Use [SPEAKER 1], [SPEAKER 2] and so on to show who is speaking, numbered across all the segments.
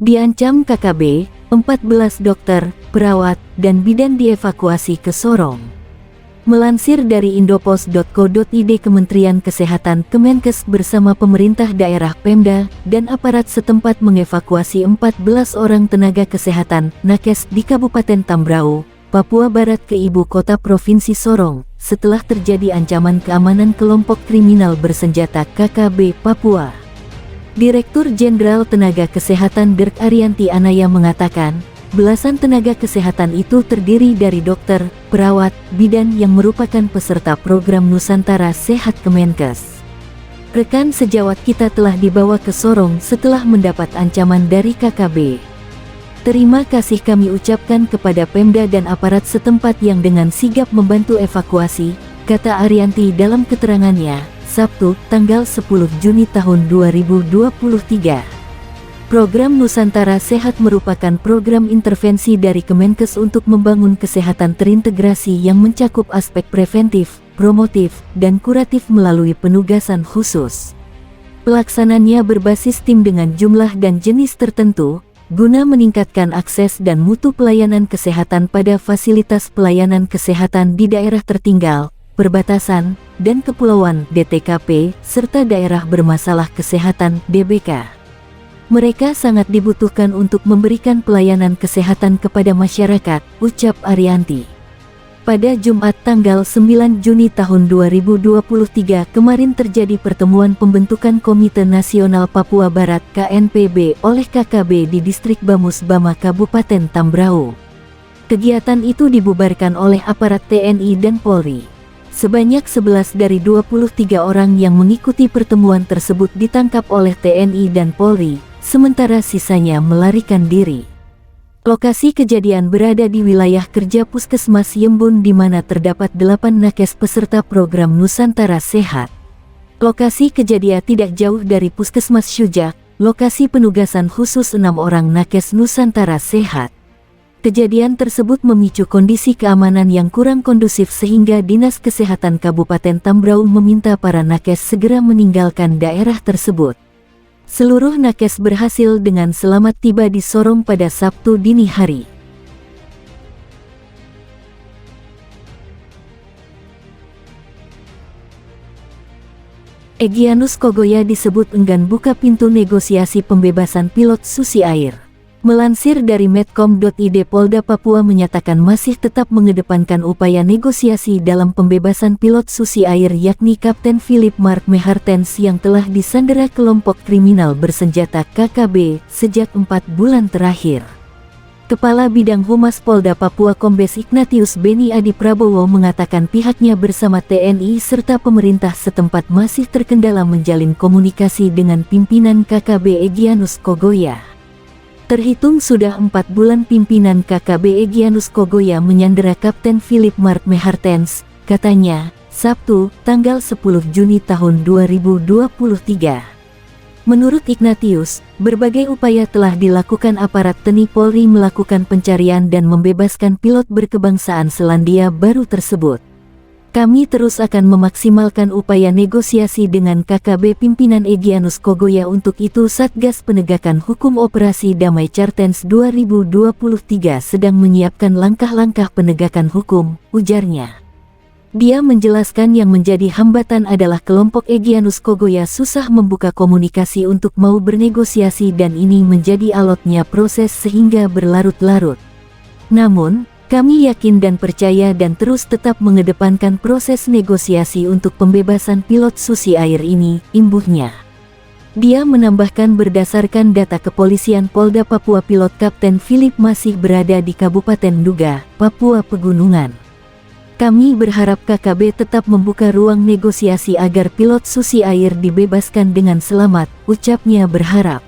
[SPEAKER 1] Diancam KKB, 14 dokter, perawat, dan bidan dievakuasi ke Sorong. Melansir dari indopos.co.id, Kementerian Kesehatan Kemenkes bersama pemerintah daerah Pemda dan aparat setempat mengevakuasi 14 orang tenaga kesehatan nakes di Kabupaten Tambrau, Papua Barat ke ibu kota Provinsi Sorong setelah terjadi ancaman keamanan kelompok kriminal bersenjata KKB Papua. Direktur Jenderal Tenaga Kesehatan Dirk Arianti Anaya mengatakan, belasan tenaga kesehatan itu terdiri dari dokter, perawat, bidan yang merupakan peserta program Nusantara Sehat Kemenkes. Rekan sejawat kita telah dibawa ke Sorong setelah mendapat ancaman dari KKB. Terima kasih kami ucapkan kepada Pemda dan aparat setempat yang dengan sigap membantu evakuasi, kata Arianti dalam keterangannya, Sabtu, tanggal 10 Juni tahun 2023. Program Nusantara Sehat merupakan program intervensi dari Kemenkes untuk membangun kesehatan terintegrasi yang mencakup aspek preventif, promotif, dan kuratif melalui penugasan khusus. Pelaksananya berbasis tim dengan jumlah dan jenis tertentu, guna meningkatkan akses dan mutu pelayanan kesehatan pada fasilitas pelayanan kesehatan di daerah tertinggal, perbatasan, dan kepulauan (DTKP), serta daerah bermasalah kesehatan (DBK). Mereka sangat dibutuhkan untuk memberikan pelayanan kesehatan kepada masyarakat, ucap Arianti. Pada Jumat tanggal 9 Juni tahun 2023 kemarin terjadi pertemuan pembentukan Komite Nasional Papua Barat KNPB oleh KKB di Distrik Bamus Bama Kabupaten Tambrau. Kegiatan itu dibubarkan oleh aparat TNI dan Polri. Sebanyak 11 dari 23 orang yang mengikuti pertemuan tersebut ditangkap oleh TNI dan Polri, sementara sisanya melarikan diri. Lokasi kejadian berada di wilayah kerja Puskesmas Yembun di mana terdapat 8 nakes peserta program Nusantara Sehat. Lokasi kejadian tidak jauh dari Puskesmas Syujak, lokasi penugasan khusus 6 orang nakes Nusantara Sehat. Kejadian tersebut memicu kondisi keamanan yang kurang kondusif sehingga Dinas Kesehatan Kabupaten Tambrau meminta para nakes segera meninggalkan daerah tersebut. Seluruh nakes berhasil dengan selamat tiba di Sorong pada Sabtu dini hari. Egyanus Kogoya disebut enggan buka pintu negosiasi pembebasan pilot Susi Air. Melansir dari medcom.id, Polda Papua menyatakan masih tetap mengedepankan upaya negosiasi dalam pembebasan pilot Susi Air yakni Kapten Philip Mark Mehartens yang telah disandera kelompok kriminal bersenjata KKB sejak 4 bulan terakhir. Kepala Bidang Humas Polda Papua Kombes Ignatius Beni Adi Prabowo mengatakan pihaknya bersama TNI serta pemerintah setempat masih terkendala menjalin komunikasi dengan pimpinan KKB Egyanus Kogoya. Terhitung sudah 4 bulan pimpinan KKB Egyanus Kogoya menyandera Kapten Philip Mark Mehartens, katanya, Sabtu, tanggal 10 Juni tahun 2023. Menurut Ignatius, berbagai upaya telah dilakukan aparat TNI Polri melakukan pencarian dan membebaskan pilot berkebangsaan Selandia Baru tersebut. Kami terus akan memaksimalkan upaya negosiasi dengan KKB pimpinan Egyanus Kogoya. Untuk itu Satgas Penegakan Hukum Operasi Damai Cartens 2023 sedang menyiapkan langkah-langkah penegakan hukum, ujarnya. Dia menjelaskan yang menjadi hambatan adalah kelompok Egyanus Kogoya susah membuka komunikasi untuk mau bernegosiasi dan ini menjadi alotnya proses sehingga berlarut-larut. Namun, kami yakin dan percaya dan terus tetap mengedepankan proses negosiasi untuk pembebasan pilot Susi Air ini, imbuhnya. Dia menambahkan berdasarkan data kepolisian Polda Papua pilot Kapten Philip masih berada di Kabupaten Nduga, Papua Pegunungan. Kami berharap KKB tetap membuka ruang negosiasi agar pilot Susi Air dibebaskan dengan selamat, ucapnya berharap.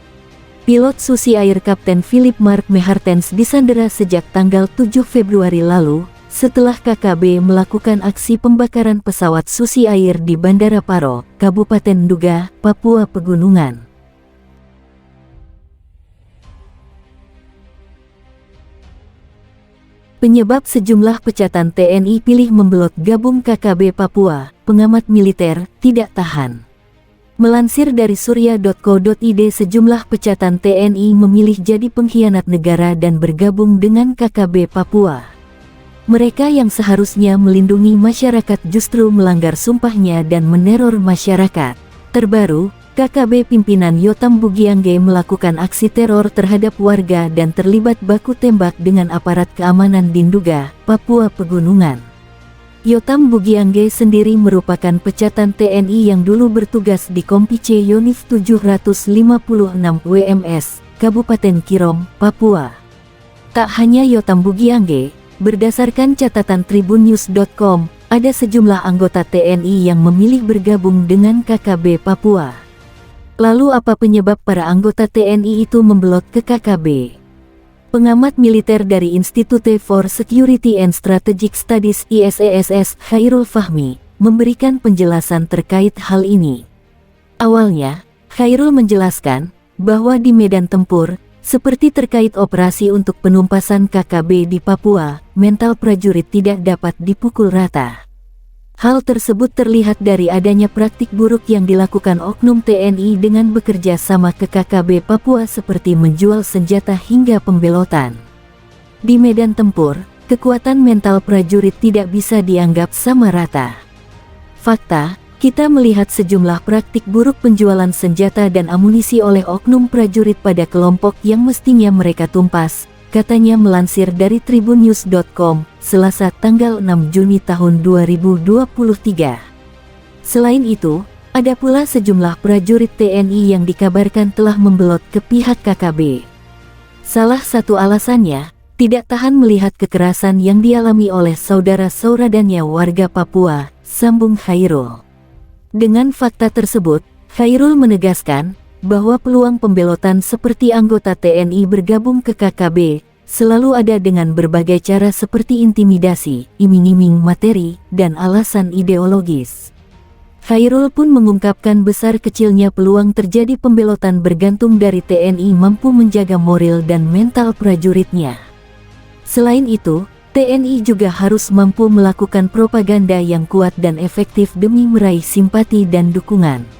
[SPEAKER 1] Pilot Susi Air Kapten Philip Mark Mehartens disandera sejak tanggal 7 Februari lalu, setelah KKB melakukan aksi pembakaran pesawat Susi Air di Bandara Paro, Kabupaten Nduga, Papua Pegunungan. Penyebab sejumlah pecatan TNI pilih membelot gabung KKB Papua, pengamat militer, tidak tahan. Melansir dari surya.co.id, sejumlah pecatan TNI memilih jadi pengkhianat negara dan bergabung dengan KKB Papua. Mereka yang seharusnya melindungi masyarakat justru melanggar sumpahnya dan meneror masyarakat. Terbaru, KKB pimpinan Yotam Bugiangge melakukan aksi teror terhadap warga dan terlibat baku tembak dengan aparat keamanan di Nduga, Papua Pegunungan. Yotam Bugiangge sendiri merupakan pecatan TNI yang dulu bertugas di Kompice Yonif 756 WMS, Kabupaten Kirom, Papua. Tak hanya Yotam Bugiangge, berdasarkan catatan tribunnews.com, ada sejumlah anggota TNI yang memilih bergabung dengan KKB Papua. Lalu apa penyebab para anggota TNI itu membelot ke KKB? Pengamat militer dari Institute for Security and Strategic Studies ISESS, Khairul Fahmi, memberikan penjelasan terkait hal ini. Awalnya, Khairul menjelaskan bahwa di medan tempur, seperti terkait operasi untuk penumpasan KKB di Papua, mental prajurit tidak dapat dipukul rata. Hal tersebut terlihat dari adanya praktik buruk yang dilakukan oknum TNI dengan bekerja sama ke KKB Papua seperti menjual senjata hingga pembelotan. Di medan tempur, kekuatan mental prajurit tidak bisa dianggap sama rata. Fakta, kita melihat sejumlah praktik buruk penjualan senjata dan amunisi oleh oknum prajurit pada kelompok yang mestinya mereka tumpas, katanya melansir dari tribunnews.com, Selasa tanggal 6 Juni tahun 2023. Selain itu, ada pula sejumlah prajurit TNI yang dikabarkan telah membelot ke pihak KKB. Salah satu alasannya, tidak tahan melihat kekerasan yang dialami oleh saudara-saudaranya warga Papua, sambung Khairul. Dengan fakta tersebut, Khairul menegaskan bahwa peluang pembelotan seperti anggota TNI bergabung ke KKB selalu ada dengan berbagai cara seperti intimidasi, iming-iming materi, dan alasan ideologis. Khairul pun mengungkapkan besar kecilnya peluang terjadi pembelotan bergantung dari TNI mampu menjaga moral dan mental prajuritnya. Selain itu, TNI juga harus mampu melakukan propaganda yang kuat dan efektif demi meraih simpati dan dukungan.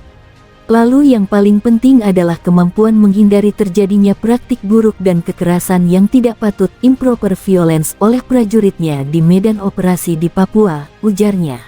[SPEAKER 1] Lalu yang paling penting adalah kemampuan menghindari terjadinya praktik buruk dan kekerasan yang tidak patut, improper violence oleh prajuritnya di medan operasi di Papua, ujarnya.